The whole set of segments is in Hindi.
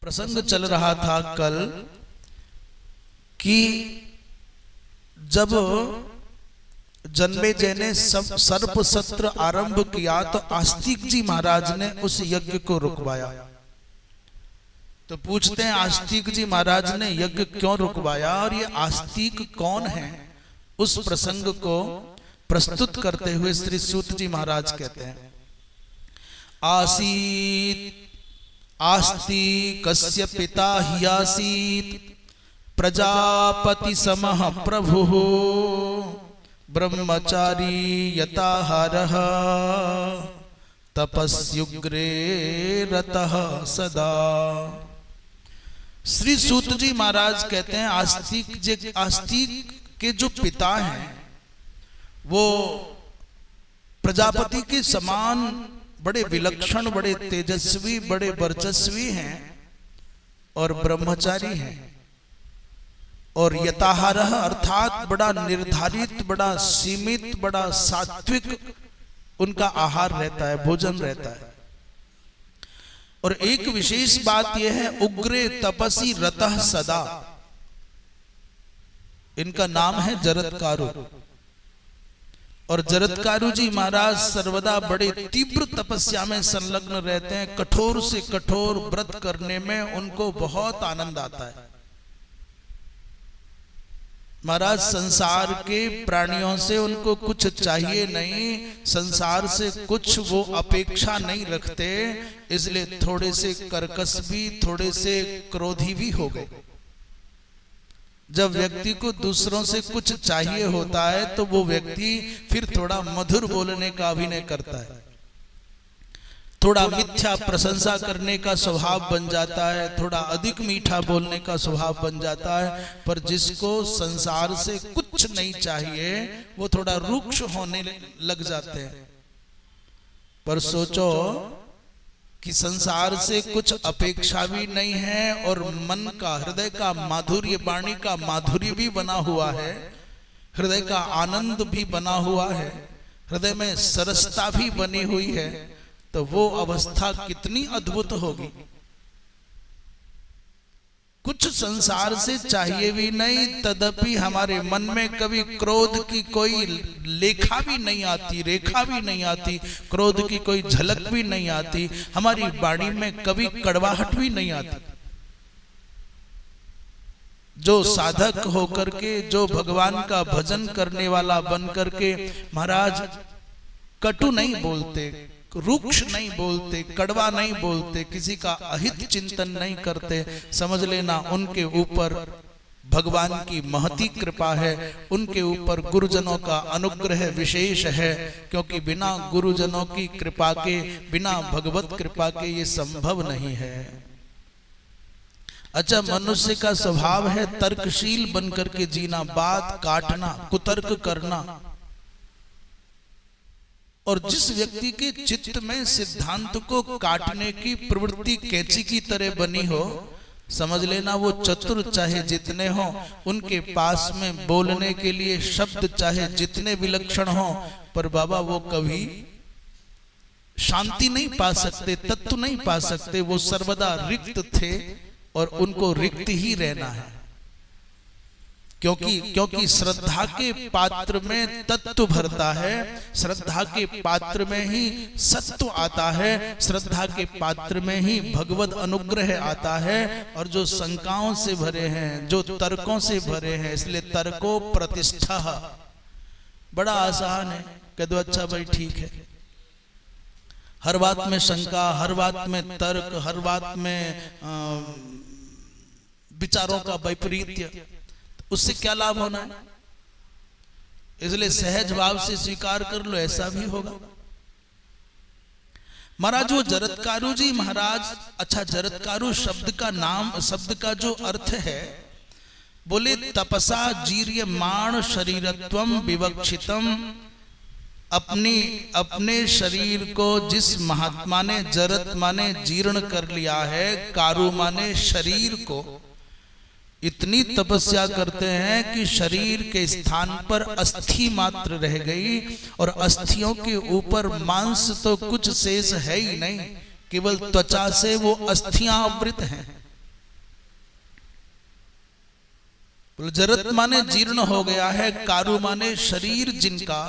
प्रसंग चल रहा था कल कि जब जन्मेजय ने सर्प सत्र आरंभ किया तो आस्तिक जी महाराज ने उस यज्ञ को रुकवाया। तो पूछते हैं आस्तिक जी महाराज ने यज्ञ क्यों रुकवाया और ये आस्तिक कौन है। उस प्रसंग को प्रस्तुत करते हुए श्री सूत जी महाराज कहते हैं, आसीत आस्तिकस्य पिता ह्यासीत प्रजापति समः प्रभुः ब्रह्मचारी यताहारः तपस्युग्रे रतः सदा। श्री सूत जी महाराज कहते हैं आस्तिक के जो पिता हैं वो प्रजापति के समान बड़े विलक्षण, बड़े तेजस्वी, बड़े वर्चस्वी हैं और ब्रह्मचारी हैं। और यताहारः अर्थात बड़ा निर्धारित, बड़ा सीमित, बड़ा सात्विक उनका आहार रहता है, भोजन रहता है। और एक विशेष बात यह है, उग्रे तपसी रतः सदा। इनका नाम है जरत्कारु। और जरत्कारु जी महाराज सर्वदा बड़े तीव्र तपस्या में संलग्न रहते हैं। कठोर से कठोर व्रत करने में उनको बहुत आनंद आता है। महाराज संसार के प्राणियों से उनको कुछ चाहिए नहीं, संसार से कुछ वो अपेक्षा नहीं रखते, इसलिए थोड़े से कर्कश भी, थोड़े से क्रोधी भी हो गए। जब व्यक्ति को दूसरों से कुछ चाहिए होता है तो वो व्यक्ति फिर थोड़ा मधुर बोलने का अभिनय करता है, थोड़ा मिथ्या प्रशंसा करने का स्वभाव बन जाता है, थोड़ा अधिक मीठा बोलने का स्वभाव बन जाता है। पर जिसको संसार से कुछ नहीं चाहिए वो थोड़ा रुक्ष होने लग जाते हैं। पर सोचो कि संसार से कुछ अपेक्षा भी नहीं है और मन का, हृदय का माधुर्य, वाणी का माधुर्य भी बना हुआ है, हृदय का आनंद भी बना हुआ है, हृदय में सरसता भी बनी हुई है, तो वो अवस्था कितनी अद्भुत होगी। कुछ संसार से चाहिए भी नहीं, तदपि हमारे मन में कभी क्रोध की कोई लेखा भी नहीं आती, रेखा भी नहीं आती, क्रोध की कोई झलक भी नहीं आती, हमारी वाणी में कभी कड़वाहट भी नहीं आती। जो साधक होकर के, जो भगवान का भजन करने वाला बन करके महाराज कटु नहीं बोलते, रुक्ष नहीं बोलते, कड़वा नहीं बोलते, किसी का अहित चिंतन नहीं करते, समझ लेना उनके ऊपर भगवान की महती कृपा है, उनके ऊपर गुरुजनों का अनुग्रह विशेष है। क्योंकि बिना गुरुजनों की कृपा के, बिना भगवत कृपा के ये संभव नहीं है। अच्छा, मनुष्य का स्वभाव है तर्कशील बनकर के जीना, बात काटना, कुतर्क करना। और जिस व्यक्ति के चित्त में सिद्धांत को काटने की प्रवृत्ति कैंची की तरह बनी हो, समझ लेना वो चतुर चाहे जितने हो, उनके पास में बोलने के लिए शब्द चाहे जितने विलक्षण हो, पर बाबा वो कभी शांति नहीं पा सकते, तत्व नहीं पा सकते। वो सर्वदा रिक्त थे और उनको रिक्त ही रहना है। क्योंकि श्रद्धा के पात्र में तत्व भरता है, श्रद्धा के पात्र में ही सत्व आता है, श्रद्धा के पात्र में ही भगवत अनुग्रह आता है। और जो शंकाओं से भरे हैं, जो तर्कों से भरे हैं, इसलिए तर्को प्रतिष्ठा बड़ा आसान है। कह दो अच्छा भाई ठीक है, हर बात में शंका, हर बात में तर्क, हर बात में विचारों का वैपरीत्य, उससे क्या लाभ होना है। इसलिए सहज भाव से स्वीकार कर लो, ऐसा भी होगा। महाराज वो जरत्कारु जी महाराज, अच्छा जरत्कारु शब्द का नाम, शब्द का जो अर्थ है, बोले तपसा जीर्यमाण शरीरत्वम विवक्षितम। अपने शरीर को जिस महात्मा ने, जरत माने जीर्ण कर लिया है, कारु माने शरीर को, इतनी तपस्या करते हैं कि शरीर के स्थान पर अस्थि मात्र रह गई और अस्थियों के ऊपर मांस तो कुछ शेष है ही नहीं, केवल त्वचा से वो अस्थियां आवृत हैं। जरत माने जीर्ण हो गया है, कारु माने शरीर जिनका,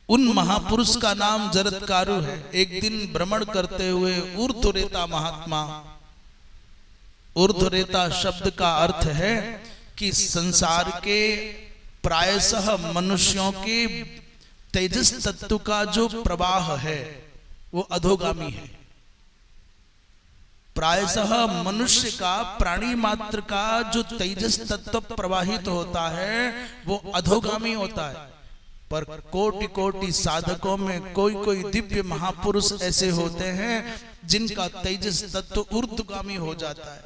उन महापुरुष का नाम जरत कारु है। एक दिन भ्रमण करते हुए ऊर्ध्वरेता महात्मा, ऊर्ध्वरेता शब्द का अर्थ है कि संसार के प्रायशः मनुष्यों के तेजस तत्व का जो प्रवाह है वो अधोगामी है। प्रायशः मनुष्य का, प्राणी मात्र का जो तेजस तत्व प्रवाहित होता है वो अधोगामी होता है। पर कोटि कोटि साधकों में कोई कोई दिव्य महापुरुष ऐसे होते हैं जिनका तेजस तत्व ऊर्ध्वगामी हो जाता है,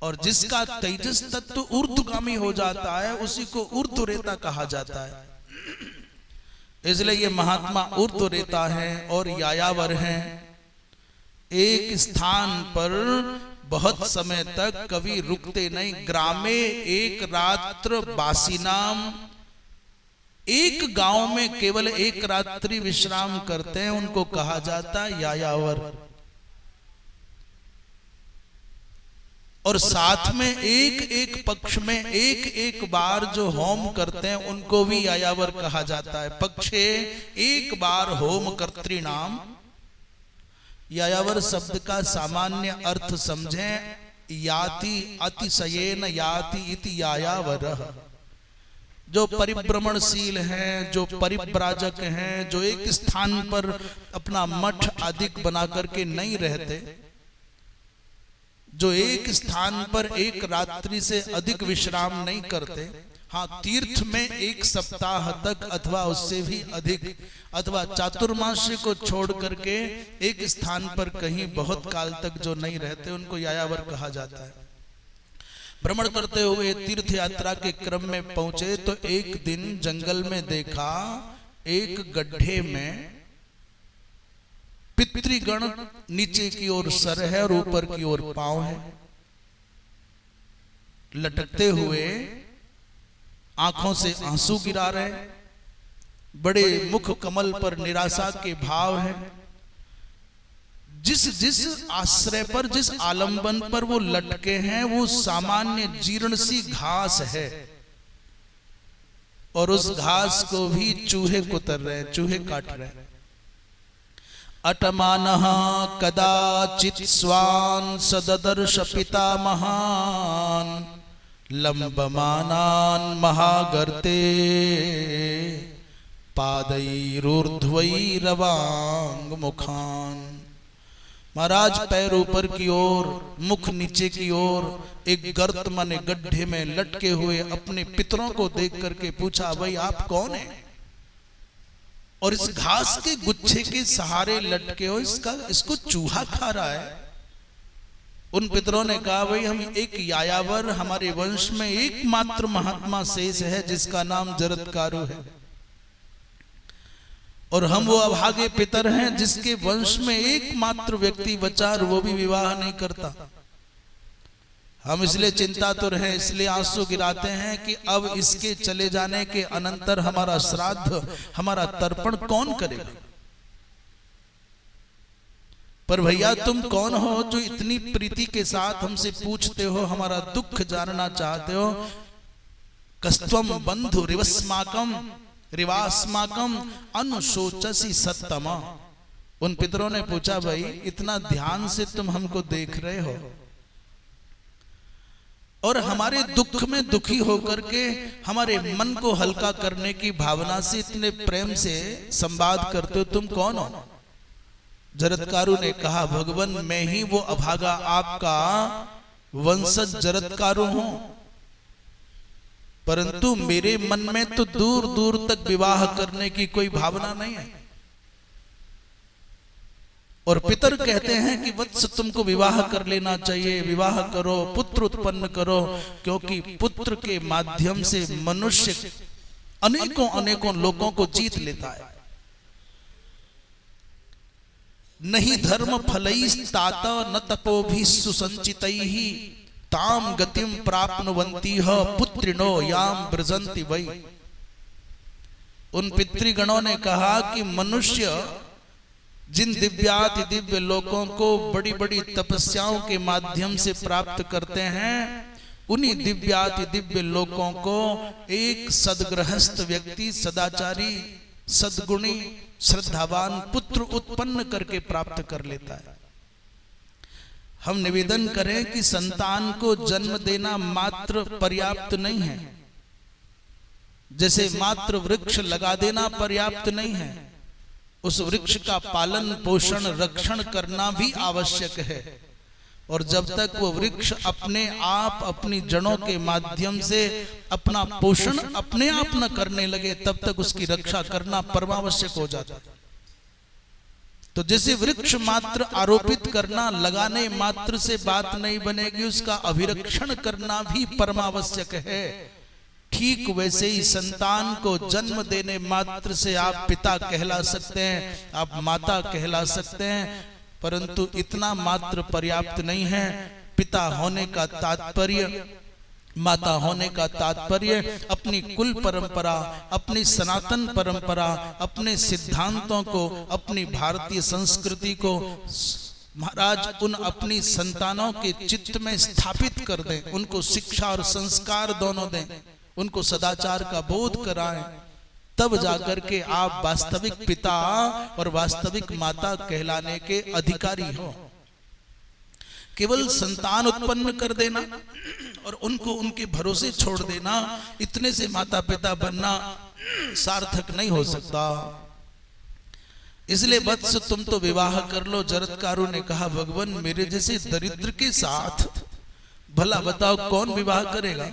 और जिसका तेजस तत्व ऊर्ध्वगामी हो जाता है उसी को ऊर्ध्वरेता कहा जाता है। इसलिए ये महात्मा ऊर्ध्वरेता है और यायावर हैं। एक स्थान पर बहुत समय तक कभी रुकते नहीं। ग्रामे एक रात्र बासीनाम, एक गांव में केवल एक रात्रि विश्राम करते हैं, उनको कहा जाता है यायावर। और साथ में एक एक पक्ष में एक एक बार जो होम करते हैं उनको भी यायावर कहा जाता है। पक्षे एक बार होम कर्तृणाम। यायावर शब्द का सामान्य अर्थ समझें, याति अतिशयेन याति इति यायावरः। जो परिभ्रमणशील हैं, जो परिव्राजक हैं, जो एक स्थान पर अपना मठ अधिक बना करके नहीं रहते, जो एक स्थान पर एक रात्रि से अधिक विश्राम नहीं करते, हाँ तीर्थ में एक सप्ताह तक अथवा उससे भी अधिक, अथवा चातुर्मास्य को छोड़ करके एक स्थान पर कहीं बहुत काल तक जो नहीं रहते उनको यायावर कहा जाता है। भ्रमण करते हुए तीर्थ यात्रा के क्रम में पहुंचे तो एक दिन जंगल में देखा एक गड्ढे में पितृगण नीचे की ओर सर है और ऊपर की ओर पांव है, लटकते हुए आंखों से आंसू गिरा रहे, बड़े मुख कमल पर निराशा के भाव है। जिस जिस आश्रय पर, जिस आलंबन पर वो लटके हैं वो सामान्य जीर्ण सी घास है, और उस घास को भी चूहे कुतर रहे, चूहे काट रहे। अटमानः कदाचित् स्वान् सददर्श पितामहान् लंबमानान् महागर्ते पादैरूर्ध्वैरवांग मुखान्। महाराज पैर ऊपर की ओर, मुख नीचे की ओर एक गर्त माने गड्ढे में लटके हुए अपने पितरों को देख करके पूछा, भाई आप कौन हैं? और इस घास के गुच्छे के सहारे लटके हो, इसको चूहा खा रहा है। उन पितरों ने कहा, भाई हम एक यायावर, हमारे वंश में एकमात्र महात्मा शेष है जिसका नाम जरत कारु है, और हम वो अभागे पितर हैं जिसके वंश में एकमात्र व्यक्ति बचा और वो भी विवाह नहीं करता। हम इसलिए चिंतातुर हैं, इसलिए आंसू गिराते हैं कि अब इसके चले जाने के अनंतर हमारा श्राद्ध, हमारा तर्पण कौन करेगा। पर भैया तुम कौन हो जो इतनी प्रीति के साथ हमसे पूछते हो, हमारा दुख जानना चाहते हो। कस्त्वम बंधु रिवस्माकम रिवास्माकम अनुशोचसी सत्तमा। उन पितरों ने पूछा, भाई इतना ध्यान से तुम हमको देख रहे हो और हमारे दुख में दुखी होकर के हमारे मन को हल्का करने की भावना से इतने प्रेम से संवाद करते हो, तुम कौन हो? जरत्कारु ने कहा, भगवान मैं ही वो अभागा आपका वंशज जरत्कारु हूं, परंतु मेरे मन में तो दूर दूर तक विवाह करने की कोई भावना नहीं है। और पितर कहते हैं कि वत्स तुमको विवाह कर लेना चाहिए, विवाह करो, पुत्र उत्पन्न करो, क्योंकि पुत्र के माध्यम से मनुष्य अनेकों अनेकों लोगों को जीत लेता है। नहीं धर्म फलैस्तात न तपोभिः सुसंचितैः ताम गतिम प्राप्नुवन्ति पुत्रिणो याम ब्रजन्ति वै। उन पितृगणों ने कहा कि मनुष्य जिन दिव्याति दिव्य लोकों को बड़ी बड़ी तपस्याओं के माध्यम से प्राप्त करते हैं, उन्हीं दिव्याति दिव्य लोकों को एक सदगृहस्थ व्यक्ति, सदाचारी, सद्गुणी, श्रद्धावान पुत्र उत्पन्न करके प्राप्त कर लेता है। हम निवेदन करें कि संतान को जन्म देना मात्र पर्याप्त नहीं है, जैसे मात्र वृक्ष लगा देना पर्याप्त नहीं है, उस वृक्ष का पालन पोषण रक्षण करना भी आवश्यक है। और जब तक वो वृक्ष अपने आप अपनी जड़ों के माध्यम से अपना पोषण अपने आप न करने लगे, तब तक उसकी रक्षा करना परमावश्यक हो जाता है। तो जैसे वृक्ष मात्र आरोपित करना, लगाने मात्र से बात नहीं बनेगी, उसका अभिरक्षण करना भी परमावश्यक है। ठीक वैसे ही संतान को जन्म देने मात्र से आप पिता कहला सकते हैं, आप माता कहला सकते हैं, परंतु इतना मात्र पर्याप्त नहीं है। पिता होने का तात्पर्य, माता होने का तात्पर्य अपनी कुल परंपरा, अपनी सनातन परंपरा, अपने सिद्धांतों को, अपनी भारतीय संस्कृति को महाराज उन अपनी संतानों के चित्त में स्थापित कर दें, उनको शिक्षा और संस्कार दोनों दें, उनको सदाचार का बोध कराएं, तब जाकर के आप वास्तविक पिता और वास्तविक माता कहलाने के अधिकारी हो। केवल संतान उत्पन्न कर देना और उनको उनके भरोसे छोड़ देना, इतने से माता पिता बनना सार्थक नहीं हो सकता। इसलिए वत्स तुम तो विवाह कर लो। जरत्कारु ने कहा, भगवान मेरे जैसे दरिद्र के साथ भला बताओ कौन विवाह करेगा?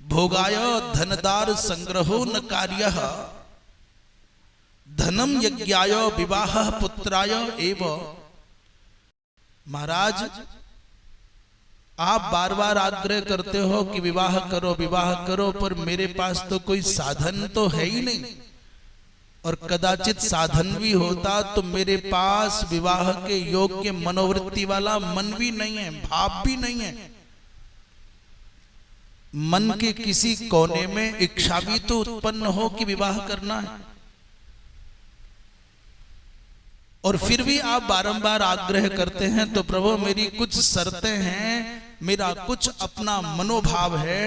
भोगाय धनदार संग्रहो न कार्यः, धनम यज्ञाय विवाह पुत्राय एव। महाराज आप बार बार आग्रह करते हो कि विवाह करो विवाह करो, पर मेरे पास तो कोई साधन तो है ही नहीं, और कदाचित साधन भी होता तो मेरे पास विवाह के योग्य मनोवृत्ति वाला मन भी नहीं है, भाव भी नहीं है। मन के किसी कोने में इच्छा भी तो उत्पन्न हो कि विवाह करना है, और फिर भी आप बारंबार आग्रह करते हैं। तो प्रभु मेरी कुछ शर्तें हैं, मेरा कुछ अपना मनोभाव है,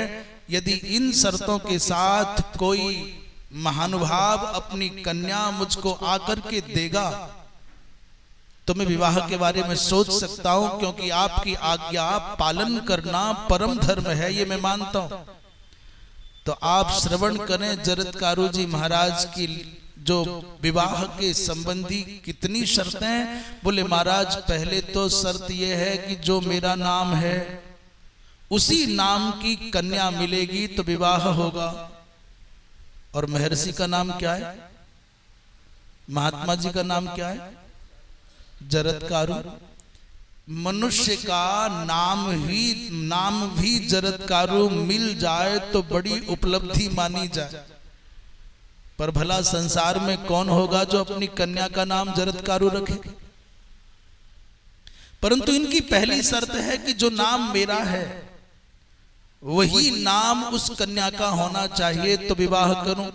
यदि इन शर्तों के साथ कोई महानुभाव अपनी कन्या मुझको आकर के देगा तो मैं विवाह के बारे में सोच सकता हूं, क्योंकि आपकी आज्ञा पालन करना परम धर्म है, ये मैं मानता हूं। तो आप श्रवण करें जरत्कारु जी महाराज की जो विवाह के संबंधी कितनी शर्तें हैं। बोले महाराज पहले तो शर्त यह है कि जो मेरा नाम है उसी नाम की कन्या मिलेगी तो विवाह होगा। और महर्षि का नाम क्या है? महात्मा जी का नाम क्या है? जरत्कारु। मनुष्य का नाम भी जरत्कारु मिल जाए तो बड़ी उपलब्धि मानी जाए, पर भला संसार में कौन होगा जो अपनी कन्या का नाम जरत्कारु रखे? परंतु इनकी पहली शर्त है कि जो नाम मेरा है वही नाम उस कन्या का होना चाहिए तो विवाह करूं।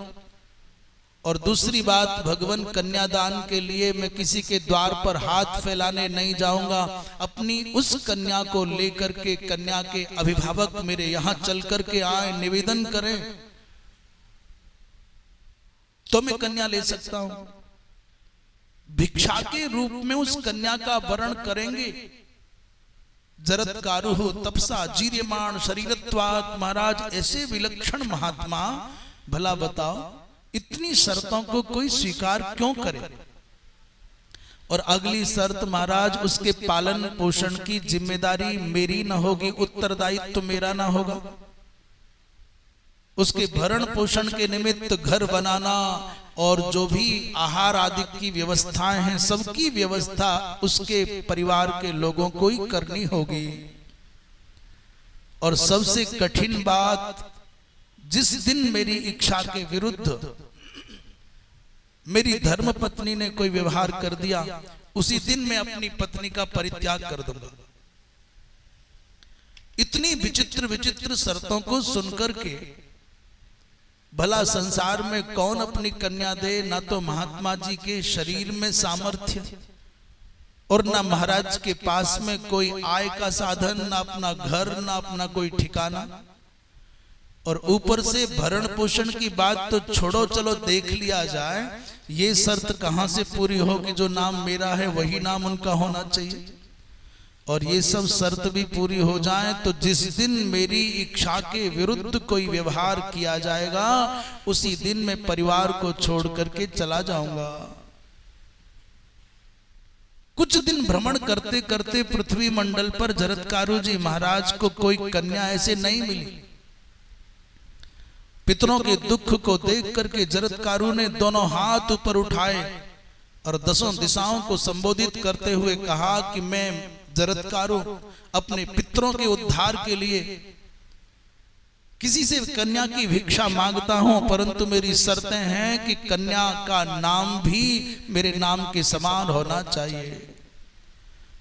और दूसरी बात, भगवान कन्यादान के लिए मैं किसी के द्वार पर हाथ फैलाने नहीं जाऊंगा, अपनी उस कन्या को लेकर के कन्या के अभिभावक मेरे यहां चल करके आए, निवेदन करें तो मैं कन्या ले सकता हूं। भिक्षा के रूप में उस कन्या का वरण करेंगे। जरत्कारु तपसा जीर्यमाण शरीरत्वात्। महाराज ऐसे विलक्षण महात्मा, भला बताओ इतनी शर्तों को कोई स्वीकार क्यों करे? और अगली शर्त महाराज, उसके पालन पोषण की जिम्मेदारी मेरी न होगी, उत्तरदायित्व तो मेरा ना होगा। उसके भरण पोषण के निमित्त घर बनाना और जो भी आहार आदि की व्यवस्थाएं हैं, सबकी व्यवस्था उसके परिवार के लोगों को ही करनी होगी। और सबसे कठिन बात, जिस दिन मेरी इच्छा के विरुद्ध मेरी धर्म पत्नी ने कोई व्यवहार कर दिया, उसी दिन मैं अपनी पत्नी का परित्याग कर दूंगा। इतनी विचित्र विचित्र शर्तों को सुनकर के भला संसार में कौन अपनी कन्या दे? ना तो महात्मा जी के शरीर में सामर्थ्य और ना महाराज के पास में कोई आय का साधन, ना अपना घर, ना अपना कोई ठिकाना, और ऊपर से भरण पोषण की बात तो छोड़ो, चलो देख लिया जाए, ये शर्त कहां से पूरी हो कि जो नाम मेरा है वही नाम उनका होना चाहिए। और ये सब शर्त भी पूरी हो जाए तो जिस दिन मेरी इच्छा के विरुद्ध कोई व्यवहार किया जाएगा उसी दिन मैं परिवार को छोड़ करके चला जाऊंगा। कुछ दिन भ्रमण करते करते पृथ्वी मंडल पर जरत्कारु जी महाराज को कोई कन्या ऐसे नहीं मिली। पितरों के दुख को देख करके जरत्कारु ने दोनों हाथ ऊपर उठाए और 10 दिशाओं को संबोधित करते हुए कहा कि मैं जरत्कारु अपने पितरों के उद्धार के लिए किसी से कन्या की भिक्षा मांगता हूं, परंतु मेरी शर्तें हैं कि कन्या का नाम भी मेरे नाम के समान होना चाहिए।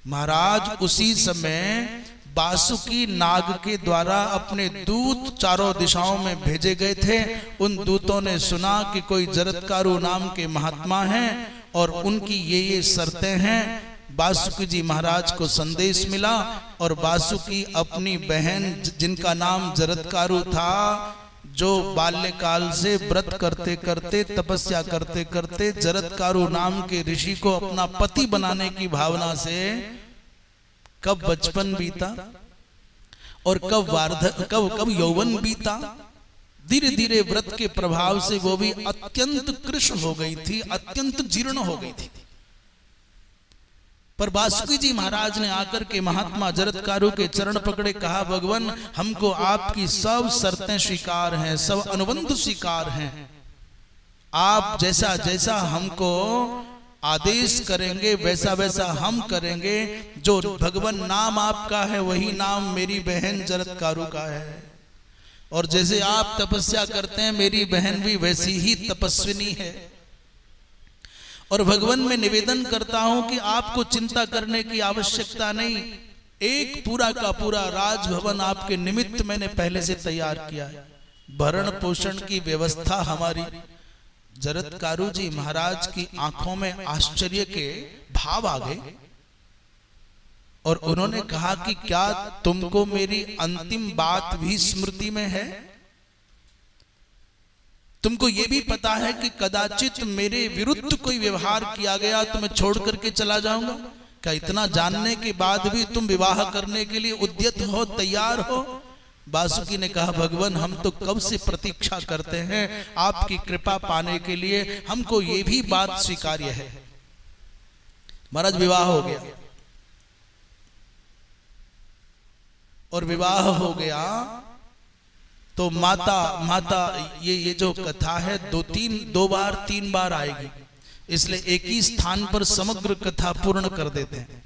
महाराज उसी समय वासुकी नाग के द्वारा अपने दूत चारों दिशाओं में भेजे गए थे। उन दूतों ने सुना कि कोई जरत्कारु नाम के महात्मा हैं और उनकी ये शर्तें हैं। वासुकी जी महाराज को संदेश मिला और वासुकी अपनी बहन जिनका नाम जरत्कारु था, जो बाल्यकाल से व्रत करते करते तपस्या करते करते जरत्कारु नाम के ऋषि को अपना पति बनाने की भावना से कब बचपन बीता और कब यौवन बीता, धीरे धीरे व्रत के प्रभाव से वो भी अत्यंत कृष्ण हो गई थी, अत्यंत जीर्ण हो गई थी। पर वासुकी जी महाराज ने आकर के महात्मा जरत्कारु के चरण पकड़े, कहा भगवान हमको आपकी सब शर्तें स्वीकार हैं, सब अनुबंध स्वीकार हैं, आप जैसा जैसा हमको आदेश करेंगे वैसा वैसा हम करेंगे। जो भगवान नाम आपका है वही नाम मेरी बहन जरत्कारु का है, और जैसे आप तपस्या करते हैं मेरी बहन भी वैसी ही तपस्विनी है। और भगवान मैं निवेदन करता हूं कि आपको चिंता करने की आवश्यकता नहीं, एक पूरा का पूरा राजभवन आपके निमित्त मैंने पहले से तैयार किया है। भरण पोषण की व्यवस्था हमारी। जरत्कारु जी महाराज की आंखों में आश्चर्य के भाव आ गए और उन्होंने कहा कि क्या तुमको मेरी अंतिम बात भी स्मृति में है? तुमको ये भी पता है कि कदाचित मेरे विरुद्ध कोई व्यवहार किया गया तो मैं छोड़ करके चला जाऊंगा? क्या इतना जानने के बाद भी तुम विवाह करने के लिए उद्यत हो, तैयार हो? वासुकी ने कहा भगवान हम तो कब से प्रतीक्षा करते हैं आपकी कृपा पाने के लिए, हमको ये भी बात स्वीकार्य है। महाराज विवाह हो गया और विवाह हो गया तो माता ये जो कथा है दो बार तीन बार आएगी, इसलिए एक ही स्थान पर समग्र कथा पूर्ण कर देते हैं।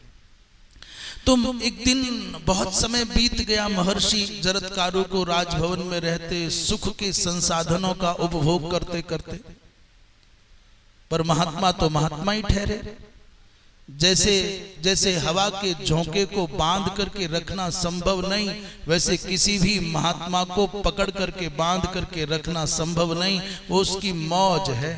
तो एक दिन बहुत समय बीत गया, महर्षि जरत्कारु को राजभवन में रहते सुख के संसाधनों का उपभोग करते करते, पर महात्मा तो महात्मा ही ठहरे। जैसे जैसे हवा के झोंके को बांध करके रखना संभव नहीं, वैसे किसी भी महात्मा को पकड़ करके बांध करके रखना संभव नहीं। वो उसकी मौज है,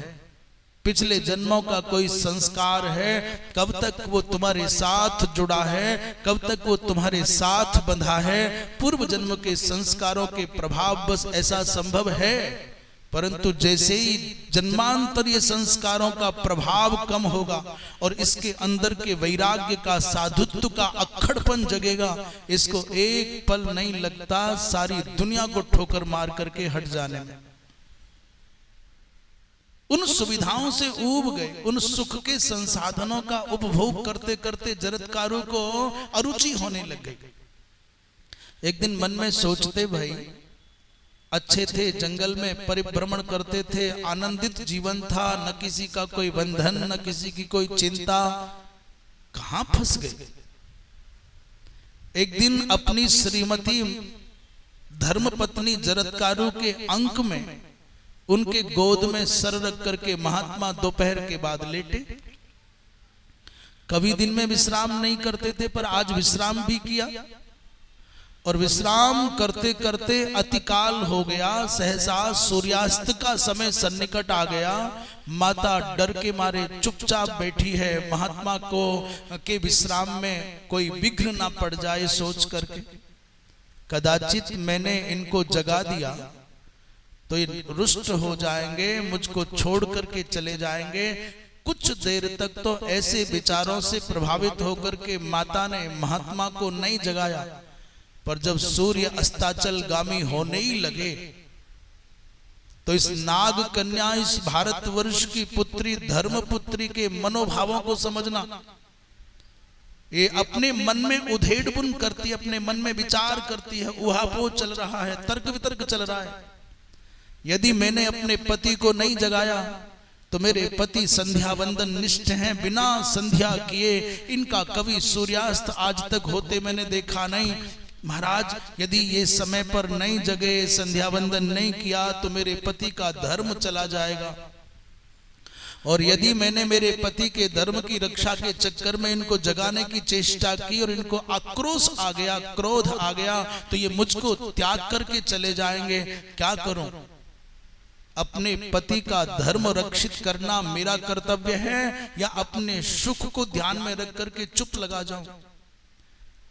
पिछले जन्मों का कोई संस्कार है, कब तक वो तुम्हारे साथ जुड़ा है, कब तक वो तुम्हारे साथ बंधा है, पूर्व जन्म के संस्कारों के प्रभाव बस ऐसा संभव है। परंतु जैसे ही जन्मांतरीय संस्कारों का प्रभाव कम होगा और इसके अंदर के वैराग्य का, साधुत्व का अक्खड़पन जगेगा, इसको एक पल नहीं लगता सारी दुनिया को ठोकर मार करके हट जाने में। उन सुविधाओं से ऊब गए, उन सुख के संसाधनों का उपभोग करते करते जरत्कारु को अरुचि होने लग गई। एक दिन मन में सोचते भाई अच्छे थे, जंगल में परिभ्रमण करते थे, आनंदित जीवन था, न किसी का कोई बंधन, न किसी की कोई चिंता, कहां फंस गए। एक दिन अपनी श्रीमती धर्मपत्नी जरत्कारु के अंक में उनके गोद में सर रख करके महात्मा दोपहर के बाद लेटे। कभी दिन में विश्राम नहीं करते थे, पर आज विश्राम भी किया और विश्राम करते करते अतिकाल हो गया। सहसा सूर्यास्त का समय सन्निकट आ गया। माता डर के मारे चुपचाप बैठी है, महात्मा को के विश्राम में कोई विघ्न ना पड़ जाए सोच करके। कदाचित मैंने इनको जगा दिया तो ये रुष्ट हो जाएंगे, मुझको छोड़ करके चले जाएंगे। कुछ देर तक तो ऐसे विचारों से प्रभावित होकर के माता ने महात्मा को नहीं जगाया, पर जब सूर्य अस्ताचल गामी होने ही लगे तो इस नाग कन्या, इस भारतवर्ष की पुत्री, धर्म पुत्री के मनोभावों को समझना। ये अपने मन में उधेड़-बुन करती है, अपने मन में विचार करती है, उहापोह चल रहा है, तर्क वितर्क चल रहा है। यदि मैंने अपने पति को नहीं जगाया तो मेरे पति संध्या वंदन निष्ठ हैं, बिना संध्या किए इनका कभी सूर्यास्त आज तक होते मैंने देखा नहीं। महाराज यदि ये समय पर नहीं जगे, संध्या वंदन नहीं किया तो मेरे पति का धर्म चला जाएगा। और यदि मैंने मेरे पति के धर्म की रक्षा के चक्कर में इनको जगाने की चेष्टा की और इनको आक्रोश आ गया, क्रोध आ गया, तो ये मुझको त्याग करके चले जाएंगे। क्या करूं? अपने पति का धर्म रक्षित करना मेरा कर्तव्य है या अपने सुख को ध्यान में रख करके चुप लगा जाऊं?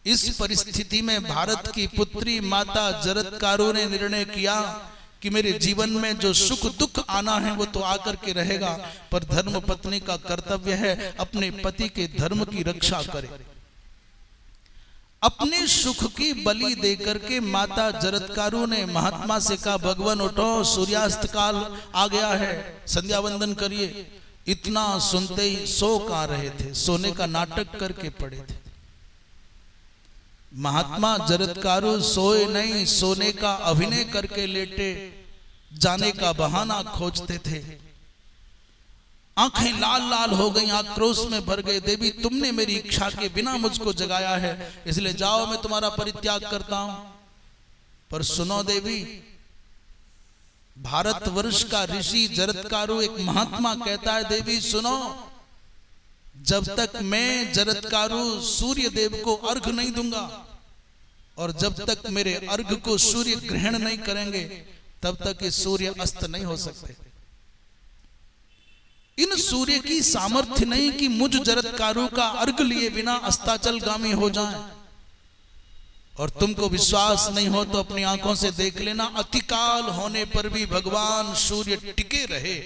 इस परिस्थिति में भारत की पुत्री माता जरत्कारु ने निर्णय किया कि मेरे जीवन में जो सुख दुख आना है वो तो आकर के रहेगा, पर धर्म पत्नी का कर्तव्य है अपने पति के धर्म की रक्षा करे। अपने सुख की बलि देकर के माता जरत्कारु ने महात्मा से कहा, भगवान उठो, सूर्यास्त काल आ गया है, संध्या वंदन करिए। इतना सुनते ही सो कहाँ रहे थे, सोने का नाटक करके पड़े थे। महात्मा जरत्कारु सोए नहीं, सोने का अभिनय करके लेटे, जाने का बहाना खोजते थे। आंखें लाल लाल हो गई, आक्रोश में भर गए। देवी तुमने मेरी इच्छा के बिना मुझको जगाया है, इसलिए जाओ मैं तुम्हारा परित्याग करता हूं। पर सुनो देवी, भारतवर्ष का ऋषि जरत्कारु एक महात्मा कहता है, देवी सुनो, जब तक मैं जरत्कारु सूर्य देव को अर्घ नहीं दूंगा और जब तक मेरे अर्घ को सूर्य ग्रहण नहीं करेंगे तब तक ये सूर्य अस्त नहीं हो सकते। इन सूर्य की सामर्थ्य नहीं कि मुझ जरत्कारु का अर्घ लिए बिना अस्ताचल गामी हो जाए। और तुमको विश्वास नहीं हो तो अपनी आंखों से देख लेना, अतिकाल होने पर भी भगवान सूर्य टिके रहे।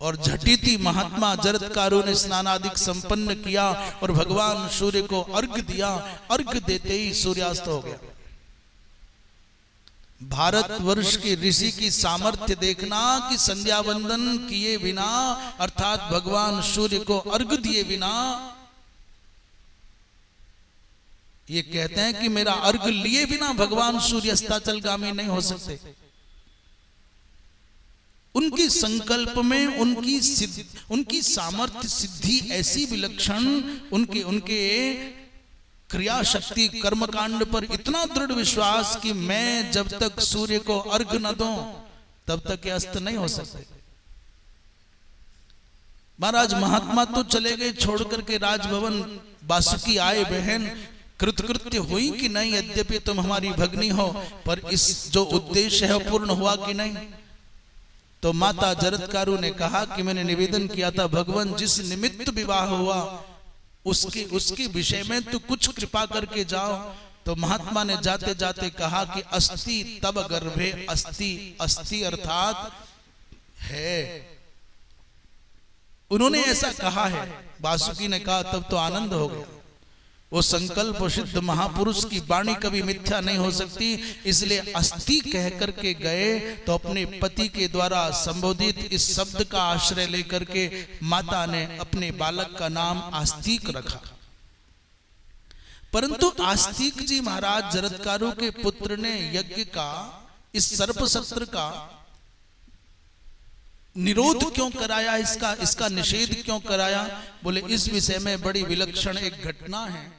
और झटिति महात्मा जरत्कारु ने स्नानादिक संपन्न किया और भगवान सूर्य को अर्घ दिया। अर्घ देते ही सूर्यास्त हो गया। भारतवर्ष के ऋषि की सामर्थ्य देखना कि संध्या वंदन किए बिना, अर्थात भगवान सूर्य को अर्घ दिए बिना, ये कहते हैं कि मेरा अर्घ लिए बिना भगवान सूर्य अस्ताचलगामी नहीं हो सकते। उनकी संकल्प में उनकी सामर्थ्य सिद्धि ऐसी विलक्षण, उनके क्रिया शक्ति कर्मकांड पर इतना दृढ़ विश्वास कि मैं जब तक सूर्य को अर्घ न दूं तब तक ये अस्त नहीं हो सकते। महाराज महात्मा तो चले गए छोड़ करके राजभवन। बासुकी आए, बहन कृतकृत्य हुई कि नहीं, यद्यपि तुम हमारी भगनी हो, पर इस जो उद्देश्य है पूर्ण हुआ कि नहीं? तो माता जरत्कारु ने कहा कि मैंने निवेदन किया था भगवान, जिस निमित्त विवाह हुआ उसके विषय में तो कुछ कृपा करके जाओ। तो महात्मा ने जाते जाते कहा कि अस्ति तब गर्भे, अस्ति अस्ति अर्थात है। उन्होंने ऐसा कहा है। बासुकी ने कहा तब तो आनंद हो गया। वो संकल्प सिद्ध महापुरुष की वाणी कभी मिथ्या नहीं हो सकती, इसलिए अस्ति कह करके गए तो अपने पति के द्वारा संबोधित इस शब्द का आश्रय लेकर के माता ने अपने बालक का नाम आस्तिक रखा। परंतु आस्तिक जी महाराज जरत्कारु के पुत्र ने यज्ञ का, इस सर्प सत्र का निरोध क्यों कराया, इसका निषेध क्यों कराया? बोले इस विषय में बड़ी विलक्षण एक घटना है।